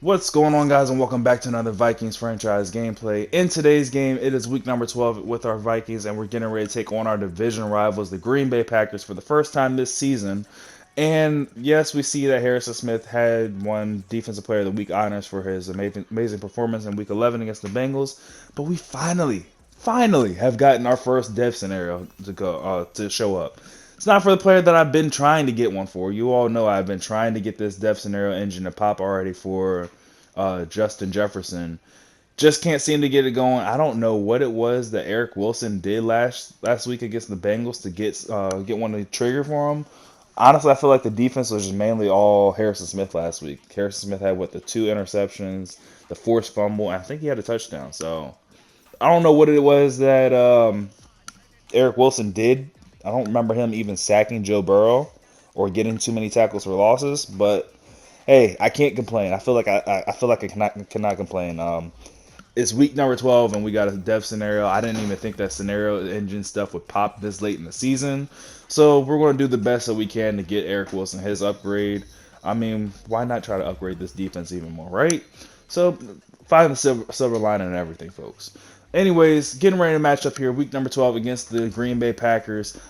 What's going on, guys, and welcome back to another Vikings franchise gameplay. In today's game, it is week number 12 with our Vikings, and we're getting ready to take on our division rivals, the Green Bay Packers, for the first time this season. And yes, we see that Harrison Smith had won Defensive Player of the Week honors for his amazing performance in Week 11 against the Bengals. But we finally have gotten our first dev scenario to show up. It's not for the player that I've been trying to get one for. You all know I've been trying to get this dev scenario engine to pop already for Justin Jefferson. Just can't seem to get it going. I don't know what it was that Eric Wilson did last week against the Bengals to get one to trigger for him. Honestly, I feel like the defense was just mainly all Harrison Smith last week. Harrison Smith had the two interceptions, the forced fumble, and I think he had a touchdown. So I don't know what it was that Eric Wilson did. I don't remember him even sacking Joe Burrow or getting too many tackles for losses, but hey, I can't complain. I feel like I feel like I cannot complain. It's week number 12 and we got a dev scenario. I didn't even think that scenario engine stuff would pop this late in the season. So we're going to do the best that we can to get Eric Wilson his upgrade. I mean, why not try to upgrade this defense even more, right? So find the silver lining and everything, folks. Anyways, getting ready to match up here, week number 12 against the Green Bay Packers.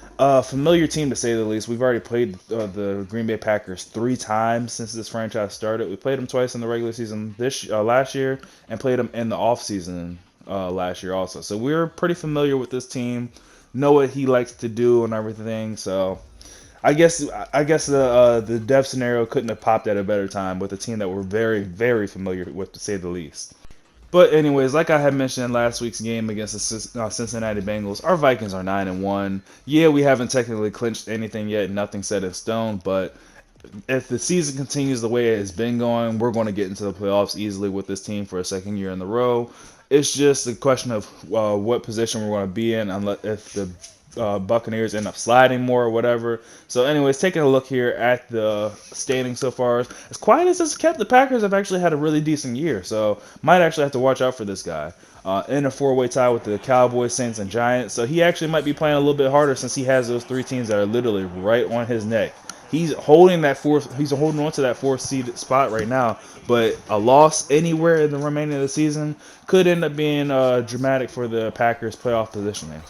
Familiar team to say the least. We've already played the Green Bay Packers 3 times since this franchise started. We played them twice in the regular season last year and played them in the offseason last year also. So we're pretty familiar with this team, know what he likes to do and everything. So I guess the dev scenario couldn't have popped at a better time with a team that we're very, very familiar with, to say the least. But anyways, like I had mentioned in last week's game against the Cincinnati Bengals, our Vikings are 9-1. Yeah, we haven't technically clinched anything yet, nothing set in stone. But if the season continues the way it has been going, we're going to get into the playoffs easily with this team for a second year in a row. It's just a question of what position we're going to be in, unless if the Buccaneers end up sliding more or whatever. So, anyways, taking a look here at the standings so far, as quiet as it's kept, the Packers have actually had a really decent year. So, might actually have to watch out for this guy. In a four-way tie with the Cowboys, Saints, and Giants. So he actually might be playing a little bit harder since he has those 3 teams that are literally right on his neck. He's holding on to that fourth seed spot right now, but a loss anywhere in the remaining of the season could end up being dramatic for the Packers' playoff positioning.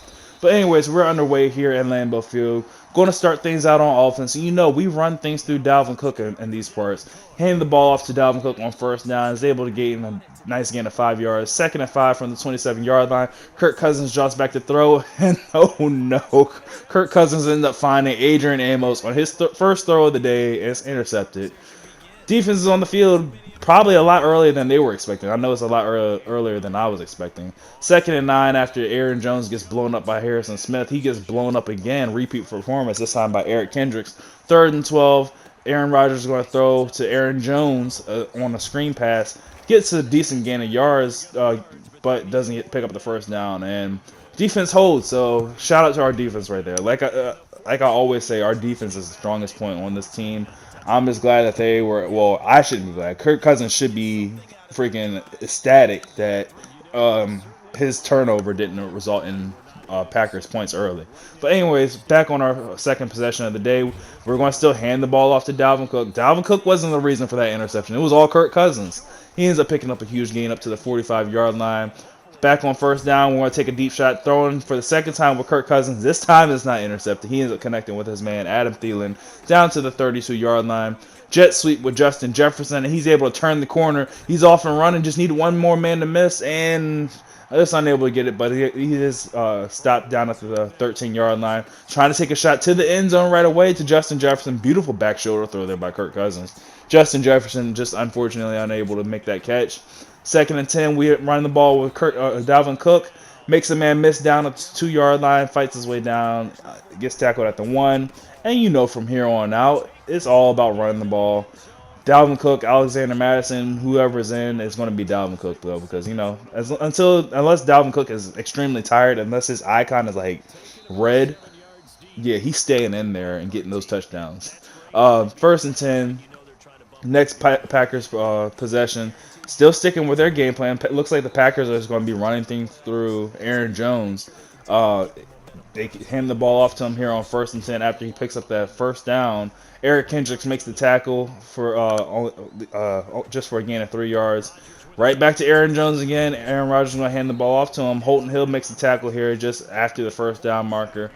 But anyways, we're underway here at Lambeau Field. Going to start things out on offense. And we run things through Dalvin Cook in these parts. Handing the ball off to Dalvin Cook on first down. Is able to gain a nice gain of 5 yards. 2nd and 5 from the 27-yard line. Kirk Cousins drops back to throw. And oh no, Kirk Cousins ends up finding Adrian Amos on his first throw of the day. And it's intercepted. Defense is on the field probably a lot earlier than they were expecting. I know it's a lot earlier than I was expecting. 2nd and 9 after Aaron Jones gets blown up by Harrison Smith. He gets blown up again. Repeat performance, this time by Eric Kendricks. 3rd and 12. Aaron Rodgers is going to throw to Aaron Jones on a screen pass. Gets a decent gain of yards, but doesn't pick up the first down. And defense holds. So shout out to our defense right there. Like I always say, our defense is the strongest point on this team. I'm just glad that they were. Well, I shouldn't be glad. Kirk Cousins should be freaking ecstatic that his turnover didn't result in Packers points early. But anyways, back on our second possession of the day, we're going to still hand the ball off to Dalvin Cook. Dalvin Cook wasn't the reason for that interception. It was all Kirk Cousins. He ends up picking up a huge gain up to the 45-yard line. Back on first down, we're going to take a deep shot, throwing for the second time with Kirk Cousins. This time it's not intercepted. He ends up connecting with his man, Adam Thielen, down to the 32-yard line. Jet sweep with Justin Jefferson, and he's able to turn the corner. He's off and running, just need one more man to miss, and just unable to get it, but he is stopped down at the 13-yard line. Trying to take a shot to the end zone right away to Justin Jefferson. Beautiful back shoulder throw there by Kirk Cousins. Justin Jefferson just unfortunately unable to make that catch. 2nd and 10, we run the ball with Dalvin Cook. Makes a man miss down at the 2-yard line, fights his way down, gets tackled at the 1. And from here on out, it's all about running the ball. Dalvin Cook, Alexander Madison, whoever's in, is going to be Dalvin Cook, though, because, unless Dalvin Cook is extremely tired, unless his icon is, red, yeah, he's staying in there and getting those touchdowns. 1st and 10, next Packers possession. Still sticking with their game plan. Looks like the Packers are just going to be running things through Aaron Jones. they hand the ball off to him here on 1st and 10 after he picks up that first down. Eric Kendricks makes the tackle for just for a gain of 3 yards. Right back to Aaron Jones again. Aaron Rodgers is going to hand the ball off to him. Holton Hill makes the tackle here just after the first down marker.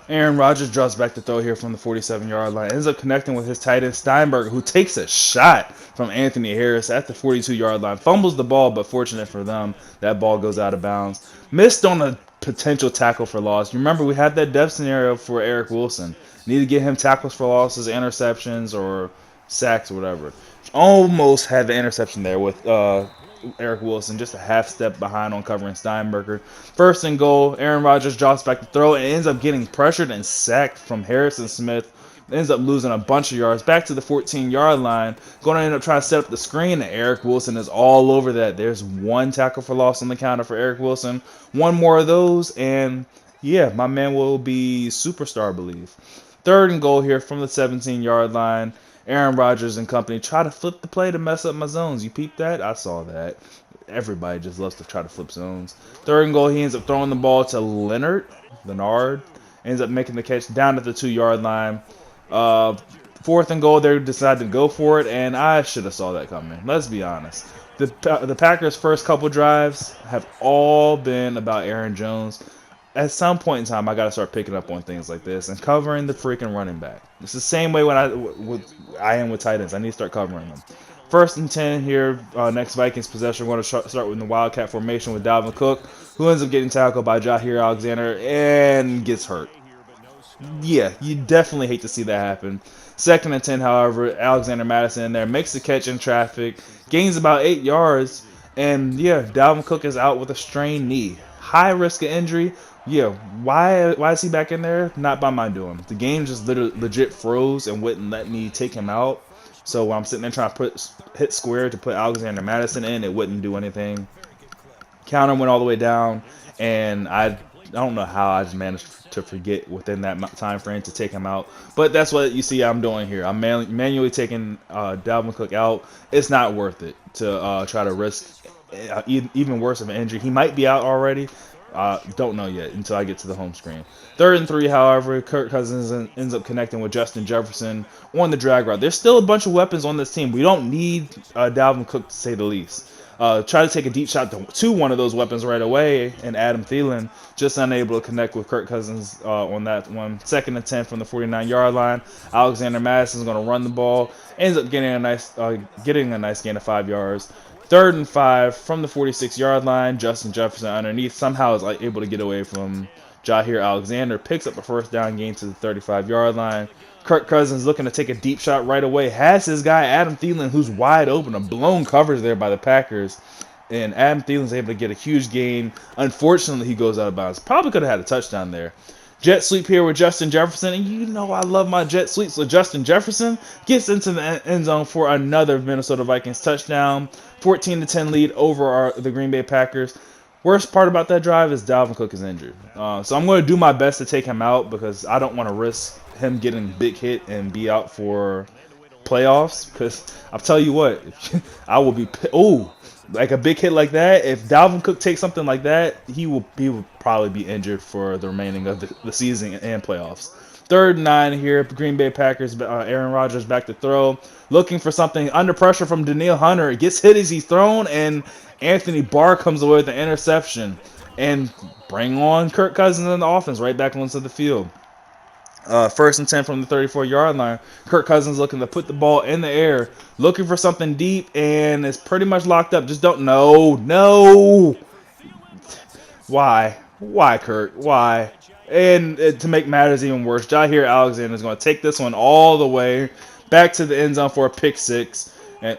Aaron Rodgers draws back the throw here from the 47-yard line. Ends up connecting with his tight end Steinberg, who takes a shot from Anthony Harris at the 42-yard line. Fumbles the ball, but fortunate for them, that ball goes out of bounds. Missed on a potential tackle for loss. You remember we had that depth scenario for Eric Wilson. Need to get him tackles for losses, interceptions, or sacks, or whatever. Almost had the interception there with Eric Wilson, just a half step behind on covering Steinberger. 1st and goal, Aaron Rodgers drops back to throw and ends up getting pressured and sacked from Harrison Smith. Ends up losing a bunch of yards back to the 14-yard line. Going to end up trying to set up the screen, and Eric Wilson is all over that. There's one tackle for loss on the counter for Eric Wilson. One more of those, and yeah, my man will be superstar, I believe. 3rd and goal here from the 17-yard line. Aaron Rodgers and company try to flip the play to mess up my zones. You peeped that? I saw that. Everybody just loves to try to flip zones. 3rd and goal, he ends up throwing the ball to Leonard. Ends up making the catch down at the 2-yard line. 4th and goal, they decided to go for it, and I should have saw that coming. Let's be honest. The Packers' first couple drives have all been about Aaron Jones. At some point in time, I got to start picking up on things like this and covering the freaking running back. It's the same way when I am with tight ends. I need to start covering them. 1st and 10 here, next Vikings possession. We're going to start with the Wildcat formation with Dalvin Cook, who ends up getting tackled by Jair Alexander and gets hurt. Yeah, you definitely hate to see that happen. 2nd and 10, however, Alexander Madison in there makes the catch in traffic, gains about 8 yards, and yeah, Dalvin Cook is out with a strained knee. High risk of injury. Yeah, why is he back in there? Not by my doing. The game just legit froze and wouldn't let me take him out. So when I'm sitting there trying to hit square to put Alexander Madison in, it wouldn't do anything. Counter went all the way down, and I don't know how I just managed to forget within that time frame to take him out. But that's what you see I'm doing here. I'm manually taking Dalvin Cook out. It's not worth it to try to risk even worse of an injury. He might be out already. Don't know yet until I get to the home screen. 3rd and 3, however, Kirk Cousins ends up connecting with Justin Jefferson on the drag route. There's still a bunch of weapons on this team. We don't need Dalvin Cook to say the least. Try to take a deep shot to one of those weapons right away, and Adam Thielen just unable to connect with Kirk Cousins on that one. 2nd and 10 from the 49-yard line. Alexander Madison's going to run the ball. Ends up getting a nice gain of 5 yards. 3rd and 5 from the 46-yard line. Justin Jefferson underneath somehow is able to get away from Jair Alexander. Picks up a 1st down gain to the 35-yard line. Kirk Cousins looking to take a deep shot right away. Has his guy Adam Thielen, who's wide open. A blown coverage there by the Packers. And Adam Thielen's able to get a huge gain. Unfortunately, he goes out of bounds. Probably could have had a touchdown there. Jet sweep here with Justin Jefferson, and you know I love my jet sweeps. So Justin Jefferson gets into the end zone for another Minnesota Vikings touchdown. 14-10 lead over the Green Bay Packers. Worst part about that drive is Dalvin Cook is injured. So I'm going to do my best to take him out because I don't want to risk him getting big hit and be out for playoffs. Because I'll tell you what, I will be like a big hit like that. If Dalvin Cook takes something like that, he will probably be injured for the remaining of the season and playoffs. 3rd and 9 here. Green Bay Packers. Aaron Rodgers back to throw, looking for something under pressure from Danielle Hunter. It gets hit as he's thrown, and Anthony Barr comes away with an interception and bring on Kirk Cousins in the offense right back onto the field. 1st and 10 from the 34-yard line. Kirk Cousins looking to put the ball in the air, looking for something deep, and it's pretty much locked up. Just don't know. No. Why? Why, Kirk? Why? And to make matters even worse, Jair Alexander is going to take this one all the way back to the end zone for a pick six. And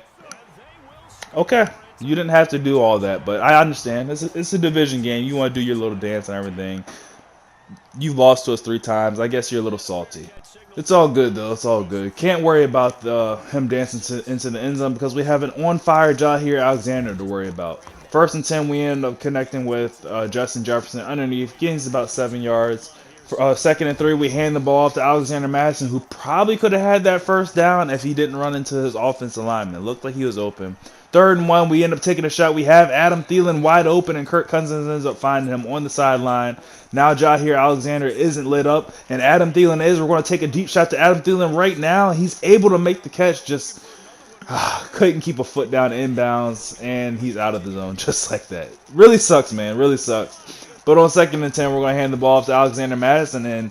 okay, you didn't have to do all that, but I understand. It's a division game. You want to do your little dance and everything. You've lost to us 3 times. I guess you're a little salty. It's all good, though. It's all good. Can't worry about him dancing into the end zone because we have an on-fire Jair Alexander to worry about. 1st and 10, we end up connecting with Justin Jefferson underneath. Gains about 7 yards. For 2nd and 3, we hand the ball off to Alexander Madison, who probably could have had that 1st down if he didn't run into his offensive lineman. It looked like he was open. Third and 1, we end up taking a shot. We have Adam Thielen wide open, and Kirk Cousins ends up finding him on the sideline. Now Jair Alexander isn't lit up, and Adam Thielen is. We're going to take a deep shot to Adam Thielen right now. He's able to make the catch, just couldn't keep a foot down inbounds, and he's out of the zone just like that. Really sucks, man. Really sucks. But on 2nd and 10, we're going to hand the ball off to Alexander Madison, and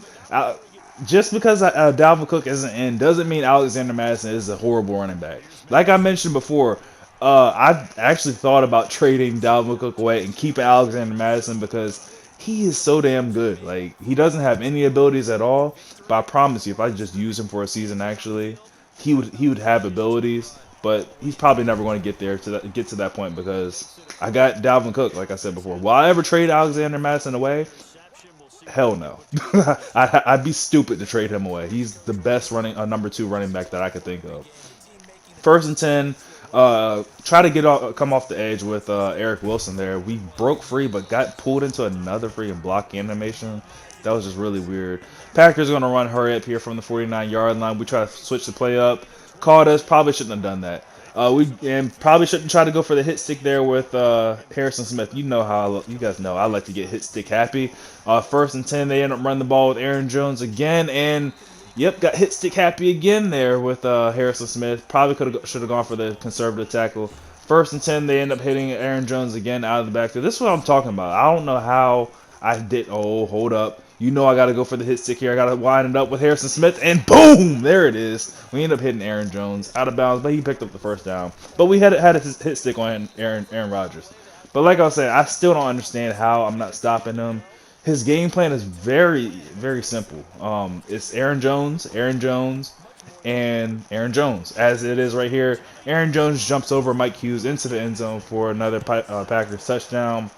just because Dalvin Cook isn't in doesn't mean Alexander Madison is a horrible running back. Like I mentioned before, I actually thought about trading Dalvin Cook away and keeping Alexander Madison because he is so damn good. Like, he doesn't have any abilities at all, but I promise you, if I just use him for a season, actually, he would have abilities. But he's probably never going to get to that point because I got Dalvin Cook, like I said before. Will I ever trade Alexander Madison away? Hell no. I'd be stupid to trade him away. He's the best number 2 running back that I could think of. 1st and 10. Try to come off the edge with Eric Wilson there. We broke free, but got pulled into another freaking block animation. That was just really weird. Packers are going to run hurry up here from the 49-yard line. We try to switch the play up. Called us. Probably shouldn't have done that. We probably shouldn't try to go for the hit stick there with Harrison Smith. You guys know I like to get hit stick happy. 1st and 10, they end up running the ball with Aaron Jones again, and yep, got hit stick happy again there with Harrison Smith. Probably should have gone for the conservative tackle. 1st and 10, they end up hitting Aaron Jones again out of the backfield. This is what I'm talking about. I don't know how I did. Oh, hold up. You know I got to go for the hit stick here. I got to wind it up with Harrison Smith, and boom! There it is. We end up hitting Aaron Jones out of bounds, but he picked up the 1st down. But we had a hit stick on Aaron Rodgers. But like I was saying, I still don't understand how I'm not stopping him. His game plan is very, very simple. It's Aaron Jones, and Aaron Jones. As it is right here, Aaron Jones jumps over Mike Hughes into the end zone for another Packers touchdown.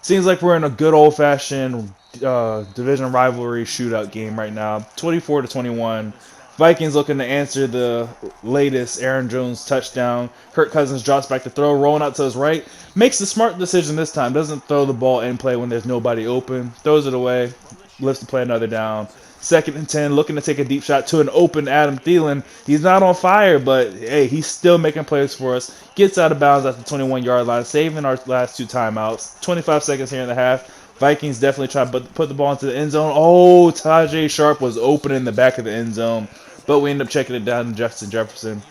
Seems like we're in a good old-fashioned division rivalry shootout game right now. 24-21. Vikings looking to answer the latest Aaron Jones touchdown. Kirk Cousins drops back to throw, rolling out to his right. Makes the smart decision this time. Doesn't throw the ball in play when there's nobody open. Throws it away. Lifts the play another down. 2nd and 10, looking to take a deep shot to an open Adam Thielen. He's not on fire, but hey, he's still making plays for us. Gets out of bounds at the 21-yard line, saving our last 2 timeouts. 25 seconds here in the half. Vikings definitely try to put the ball into the end zone. Oh, Tajay Sharp was open in the back of the end zone, but we end up checking it down to Justin Jefferson.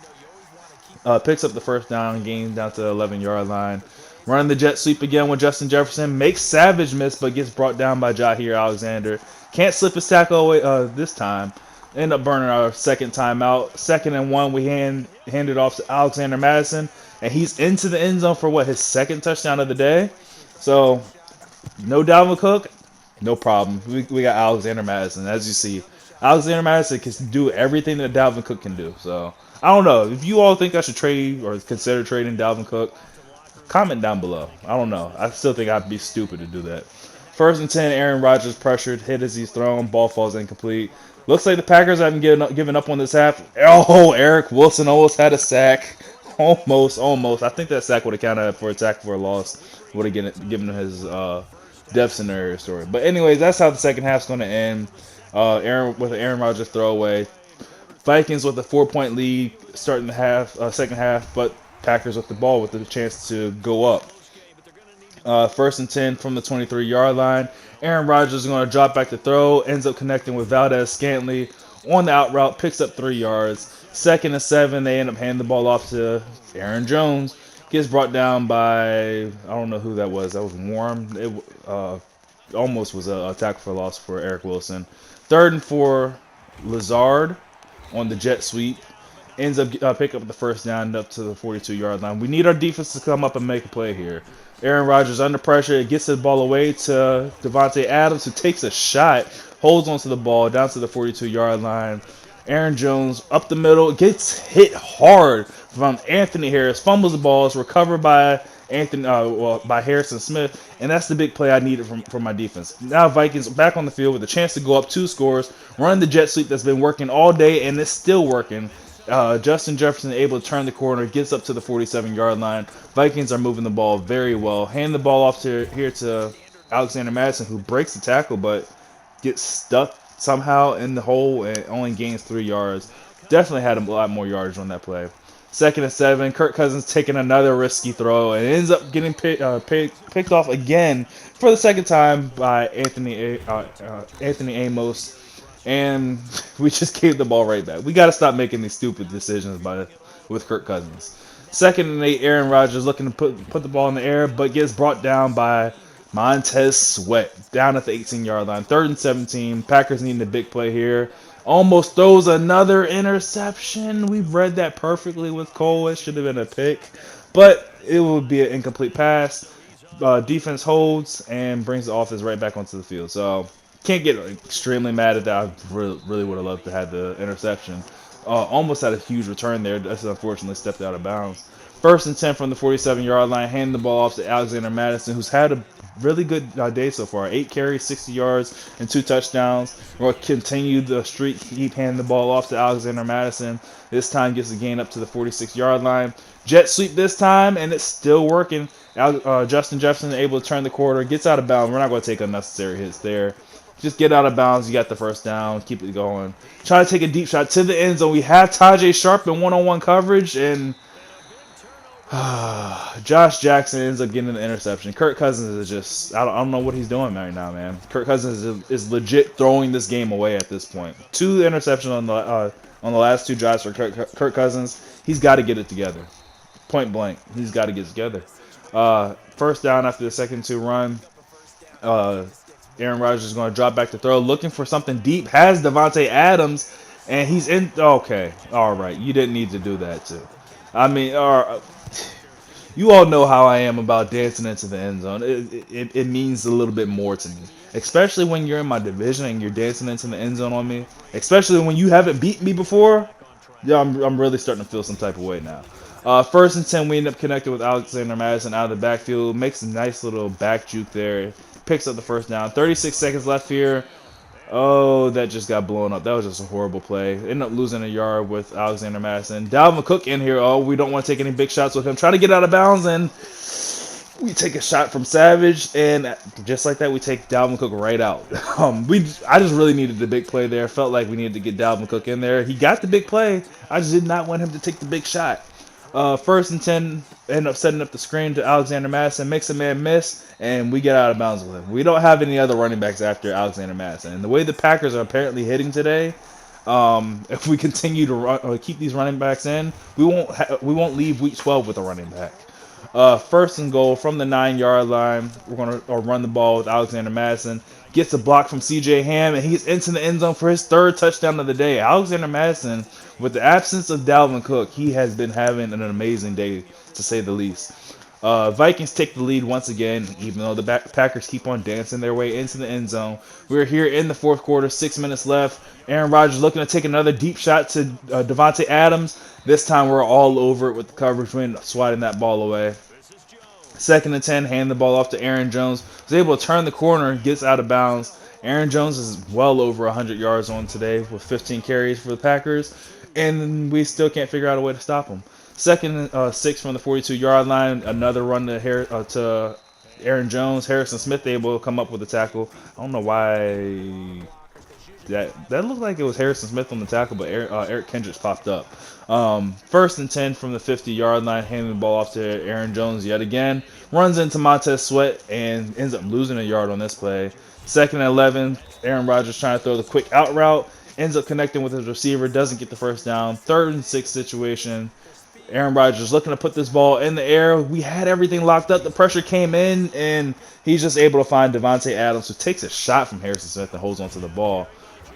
Picks up the 1st down, gains down to the 11-yard line. Running the jet sweep again with Justin Jefferson. Makes Savage miss, but gets brought down by Jair Alexander. Can't slip his tackle away this time. End up burning our 2nd timeout. 2nd and 1, we hand it off to Alexander Madison, and he's into the end zone for his 2nd touchdown of the day. So, no Dalvin Cook, no problem. We got Alexander Madison. As you see, Alexander Madison can do everything that Dalvin Cook can do. So, I don't know. If you all think I should trade or consider trading Dalvin Cook, comment down below. I don't know. I still think I'd be stupid to do that. 1st and 10, Aaron Rodgers pressured, hit as he's thrown, ball falls incomplete. Looks like the Packers haven't given up on this half. Oh, Eric Wilson almost had a sack. Almost. I think that sack would have counted for a tackle for a loss. Would have given him his death scenario story. But anyways, that's how the second half's going to end. With an Aaron Rodgers throwaway. Vikings with a 4-point lead starting the second half, but Packers with the ball with the chance to go up. 1st and 10 from the 23-yard line. Aaron Rodgers is going to drop back to throw. Ends up connecting with Valdez-Scantling on the out route. Picks up 3 yards. 2nd and 7. They end up handing the ball off to Aaron Jones. Gets brought down by, I don't know who that was. That was Warren. It almost was a tackle for loss for Eric Wilson. 3rd and 4. Lazard on the jet sweep. Ends up pick up the 1st down up to the 42-yard line. We need our defense to come up and make a play here. Aaron Rodgers under pressure. Gets the ball away to Devontae Adams, who takes a shot, holds onto the ball down to the 42-yard line. Aaron Jones up the middle, gets hit hard from Anthony Harris, fumbles the ball, is recovered by by Harrison Smith, and that's the big play I needed from my defense. Now Vikings back on the field with a chance to go up 2 scores, run the jet sweep that's been working all day, and it's still working. Justin Jefferson able to turn the corner, gets up to the 47-yard line. Vikings are moving the ball very well. Hand the ball off to Alexander Madison, who breaks the tackle but gets stuck somehow in the hole and only gains 3 yards. Definitely had a lot more yardage on that play. Second and 7. Kirk Cousins taking another risky throw and ends up getting picked off again for the second time by Anthony Amos. And we just gave the ball right back. We got to stop making these stupid decisions with Kirk Cousins. Second and 8, Aaron Rodgers looking to put the ball in the air, but gets brought down by Montez Sweat down at the 18-yard line. Third and 17. Packers needing a big play here. Almost throws another interception. We've read that perfectly with Cole. It should have been a pick, but it would be an incomplete pass. Defense holds and brings the offense right back onto the field. So can't get extremely mad at that. I really would have loved to have the interception. Almost had a huge return there. That's unfortunately stepped out of bounds. First and 10 from the 47-yard line. Handing the ball off to Alexander Madison, who's had a really good day so far. 8 carries, 60 yards, and 2 touchdowns. We'll continue the streak, keep handing the ball off to Alexander Madison. This time gets the gain up to the 46-yard line. Jet sweep this time, and it's still working. Justin Jefferson able to turn the corner, gets out of bounds. We're not going to take unnecessary hits there. Just get out of bounds. You got the first down. Keep it going. Try to take a deep shot to the end zone. We have Tajay Sharp in one-on-one coverage, and Josh Jackson ends up getting an interception. Kirk Cousins is just, I don't know what he's doing right now, man. Kirk Cousins is legit throwing this game away at this point. 2 interceptions on the last 2 drives for Kirk Cousins. He's got to get it together. Point blank. He's got to get it together. First down after the second 2 run. Aaron Rodgers is going to drop back to throw, looking for something deep. Has Devontae Adams, and he's in. Okay, all right. You didn't need to do that too. I mean, you all know how I am about dancing into the end zone. It means a little bit more to me, especially when you're in my division and you're dancing into the end zone on me. Especially when you haven't beat me before. Yeah, I'm really starting to feel some type of way now. First and 10, we end up connecting with Alexander Madison out of the backfield. Makes a nice little back juke there. Picks up the first down. 36 seconds left here. Oh, that just got blown up. That was just a horrible play. Ended up losing a yard with Alexander Madison. Dalvin Cook in here. Oh, we don't want to take any big shots with him. Trying to get out of bounds, and we take a shot from Savage, and just like that, we take Dalvin Cook right out. I just really needed the big play there. Felt like we needed to get Dalvin Cook in there. He got the big play. I just did not want him to take the big shot. First and 10, end up setting up the screen to Alexander Madison, makes a man miss, and we get out of bounds with him. We don't have any other running backs after Alexander Madison. And the way the Packers are apparently hitting today, if we continue to keep these running backs in, we won't leave week 12 with a running back. First and goal from the 9-yard line. We're going to run the ball with Alexander Madison. Gets a block from C.J. Ham, and he's into the end zone for his 3rd touchdown of the day. Alexander Madison, with the absence of Dalvin Cook, he has been having an amazing day, to say the least. Vikings take the lead once again, even though the Packers keep on dancing their way into the end zone. We're here in the 4th quarter, 6 minutes left. Aaron Rodgers looking to take another deep shot to Devontae Adams. This time we're all over it with the coverage. We end up swatting that ball away. Second and 10, hand the ball off to Aaron Jones. Was able to turn the corner, gets out of bounds. Aaron Jones is well over 100 yards on today with 15 carries for the Packers, and we still can't figure out a way to stop him. Second and 6 from the 42-yard line, another run to Aaron Jones. Harrison Smith able to come up with a tackle. I don't know why that looked like it was Harrison Smith on the tackle, but Eric Kendricks popped up. First and 10 from the 50-yard line, handing the ball off to Aaron Jones yet again. Runs into Montez Sweat and ends up losing a yard on this play. Second and 11, Aaron Rodgers trying to throw the quick out route. Ends up connecting with his receiver, doesn't get the first down. 3rd and 6 situation. Aaron Rodgers looking to put this ball in the air. We had everything locked up. The pressure came in, and he's just able to find Devontae Adams, who takes a shot from Harrison Smith and holds onto the ball.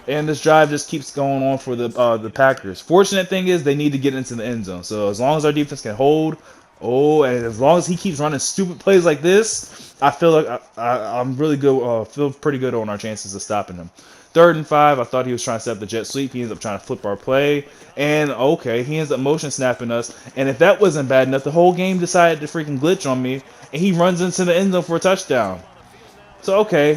And this drive just keeps going on for the Packers. Fortunate thing is they need to get into the end zone. So as long as our defense can hold, and as long as he keeps running stupid plays like this, I feel like I'm really good. Feel pretty good on our chances of stopping him. 3rd and 5, I thought he was trying to set up the jet sweep. He ends up trying to flip our play. And, he ends up motion snapping us. And if that wasn't bad enough, the whole game decided to freaking glitch on me. And he runs into the end zone for a touchdown. So, okay.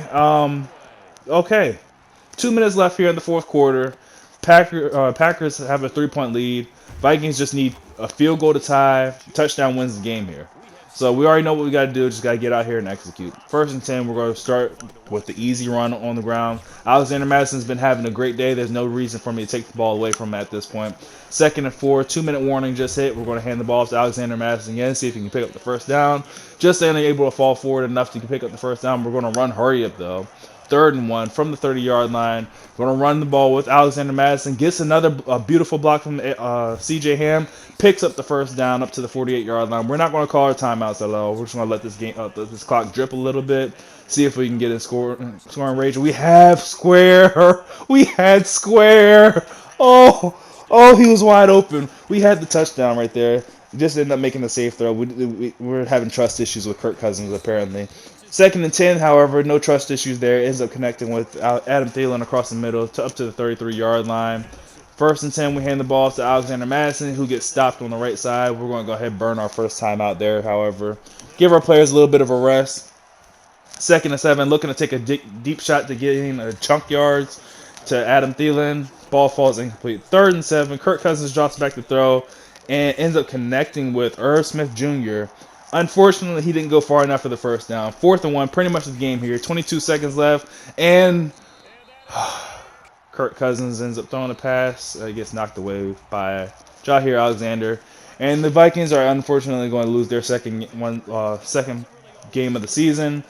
2 minutes left here in the 4th quarter. Packers have a 3-point lead. Vikings just need a field goal to tie. Touchdown wins the game here. So we already know what we got to do. Just got to get out here and execute. First and 10, we're going to start with the easy run on the ground. Alexander Madison's been having a great day. There's no reason for me to take the ball away from him at this point. Second and 4, 2-minute warning just hit. We're going to hand the ball off to Alexander Madison again, see if he can pick up the first down. Just unable to fall forward enough to pick up the first down. We're going to run hurry up though. Third and 1 from the 30-yard line. Going to run the ball with Alexander Madison. Gets another beautiful block from C.J. Ham. Picks up the first down up to the 48-yard line. We're not going to call our timeouts at all. We're just going to let this clock drip a little bit. See if we can get in scoring range. We have Square. We had Square. Oh, he was wide open. We had the touchdown right there. Just ended up making a safe throw. We're having trust issues with Kirk Cousins apparently. Second and 10, however, no trust issues there. Ends up connecting with Adam Thielen across the middle up to the 33-yard line. First and 10, we hand the ball to Alexander Madison, who gets stopped on the right side. We're going to go ahead and burn our first time out there, however. Give our players a little bit of a rest. Second and 7, looking to take a deep shot to get in a chunk yards to Adam Thielen. Ball falls incomplete. Third and 7, Kirk Cousins drops back to throw and ends up connecting with Irv Smith Jr. Unfortunately, he didn't go far enough for the first down. Fourth and 1, pretty much the game here. 22 seconds left, and Kirk Cousins ends up throwing a pass. It gets knocked away by Jair Alexander. And the Vikings are unfortunately going to lose their second game of the season.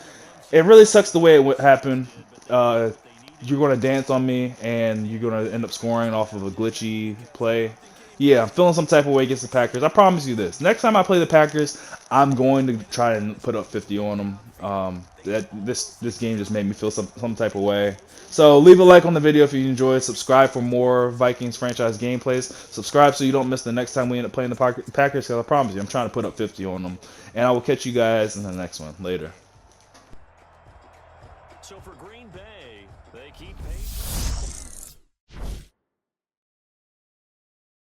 It really sucks the way it happened. You're going to dance on me, and you're going to end up scoring off of a glitchy play. Yeah, I'm feeling some type of way against the Packers. I promise you this. Next time I play the Packers, I'm going to try and put up 50 on them. This game just made me feel some type of way. So leave a like on the video if you enjoyed. Subscribe for more Vikings franchise gameplays. Subscribe so you don't miss the next time we end up playing the Packers, because I promise you, I'm trying to put up 50 on them. And I will catch you guys in the next one. Later. So for Green Bay, they keep pace.